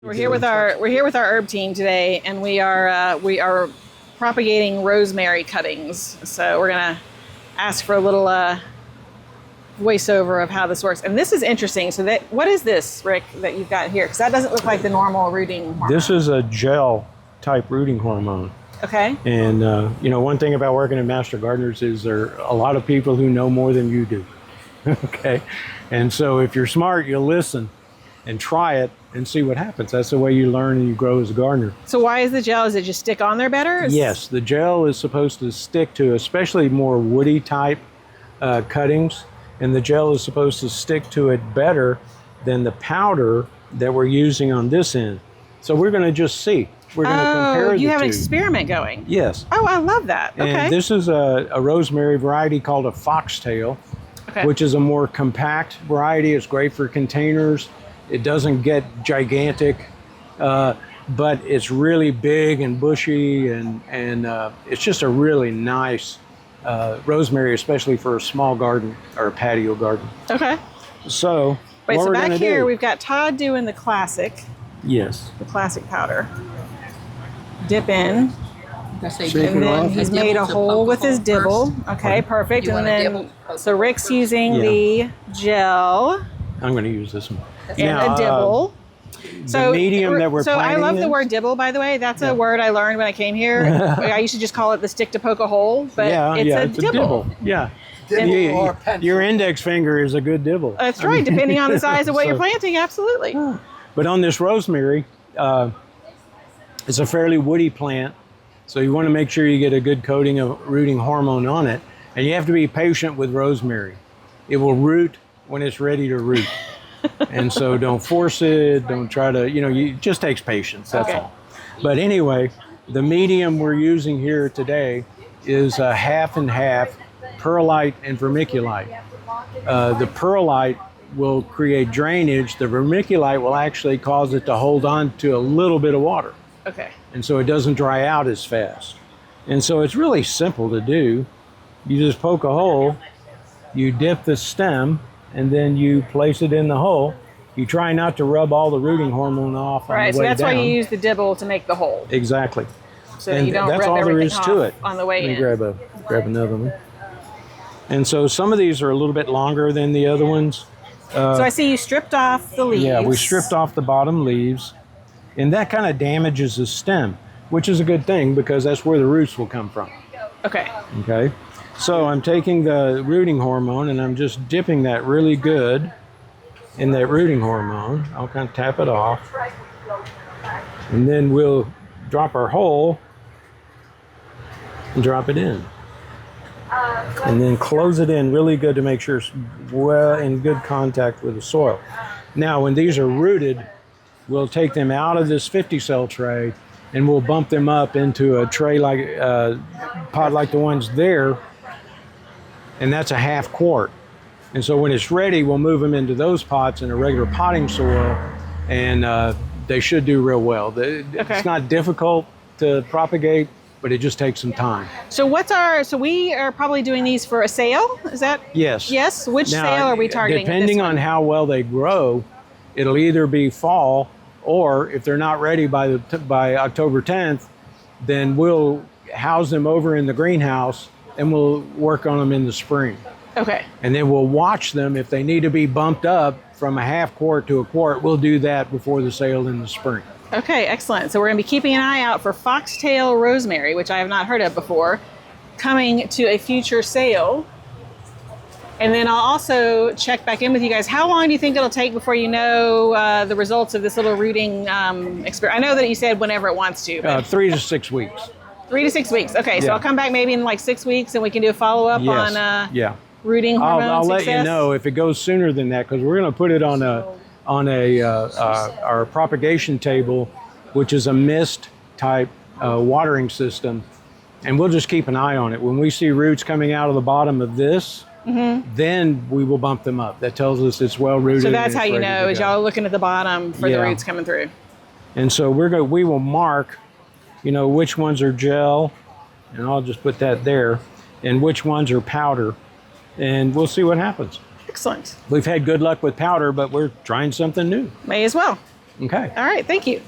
We're here with our herb team today, and we are propagating rosemary cuttings. So we're gonna ask for a little voiceover of how this works. And this is interesting. So what is this, Rick, that you've got here? Because that doesn't look like the normal rooting hormone. This is a gel type rooting hormone. Okay. And one thing about working at Master Gardeners is there are a lot of people who know more than you do. Okay. And so if you're smart, you'll listen and try it and see what happens. That's the way you learn and you grow as a gardener. So why is the gel? Does it just stick on there better? Yes, the gel is supposed to stick to especially more woody type cuttings, and the gel is supposed to stick to it better than the powder that we're using on this end. So we're going to just see. We're going to compare the two. You have an experiment going. Yes. Oh, I love that. Okay. And this is a rosemary variety called a foxtail, which is a more compact variety. It's great for containers. It doesn't get gigantic, but it's really big and bushy, and it's just a really nice rosemary, especially for a small garden or a patio garden. Okay. So, wait, so back here we've got Todd doing the classic. Yes. The classic powder. Dip in. And then he's made a hole with his dibble. Okay, perfect. And then, so Rick's using the gel. I'm going to use this one. And a dibble. The medium that we're planting I love the word dibble, by the way. That's a word I learned when I came here. I used to just call it the stick to poke a hole, but it's a dibble. Yeah. Your index finger is a good dibble. That's right, depending on the size of what you're planting, absolutely. But on this rosemary, it's a fairly woody plant, so you want to make sure you get a good coating of rooting hormone on it, and you have to be patient with rosemary. It will root when it's ready to root. And so don't force it, don't try to, it just takes patience, that's all. But anyway, the medium we're using here today is half and half perlite and vermiculite. The perlite will create drainage. The vermiculite will actually cause it to hold on to a little bit of water. Okay. And so it doesn't dry out as fast. And so it's really simple to do. You just poke a hole, you dip the stem, and then you place it in the hole. You try not to rub all the rooting hormone off on the way down. Right, so that's why you use the dibble to make the hole. Exactly. So that you don't rub everything off on the way in. Let me grab another one. And so some of these are a little bit longer than the other ones. So I see you stripped off the leaves. Yeah, we stripped off the bottom leaves. And that kind of damages the stem, which is a good thing because that's where the roots will come from. Okay. Okay. So I'm taking the rooting hormone and I'm just dipping that really good in that rooting hormone. I'll kind of tap it off. And then we'll drop our hole and drop it in. And then close it in really good to make sure it's well in good contact with the soil. Now, when these are rooted, we'll take them out of this 50 cell tray and we'll bump them up into a tray like pot like the ones there. And that's a half quart. And so when it's ready, we'll move them into those pots in a regular potting soil, and they should do real well. It's not difficult to propagate, but it just takes some time. So we are probably doing these for a sale, is that? Yes. Yes? Which sale are we targeting? Depending on how well they grow, it'll either be fall, or if they're not ready by October 10th, then we'll house them over in the greenhouse and we'll work on them in the spring. Okay. And then we'll watch them. If they need to be bumped up from a half quart to a quart, we'll do that before the sale in the spring. Okay, excellent. So we're going to be keeping an eye out for foxtail rosemary, which I have not heard of before, coming to a future sale. And then I'll also check back in with you guys. How long do you think it'll take before you know the results of this little rooting experiment? I know that you said whenever it wants to. 3 to 6 weeks. 3 to 6 weeks. Okay, so I'll come back maybe in like 6 weeks and we can do a follow-up on rooting hormone I'll success. let you know if it goes sooner than that, because we're going to put it on our propagation table, which is a mist type watering system, and we'll just keep an eye on it. When we see roots coming out of the bottom of this, then we will bump them up. That tells us it's well rooted. So that's how you know, is y'all looking at the bottom for the roots coming through. And so we will mark, which ones are gel, and I'll just put that there, and which ones are powder, and we'll see what happens. Excellent. We've had good luck with powder, but we're trying something new. May as well. Okay. All right, thank you.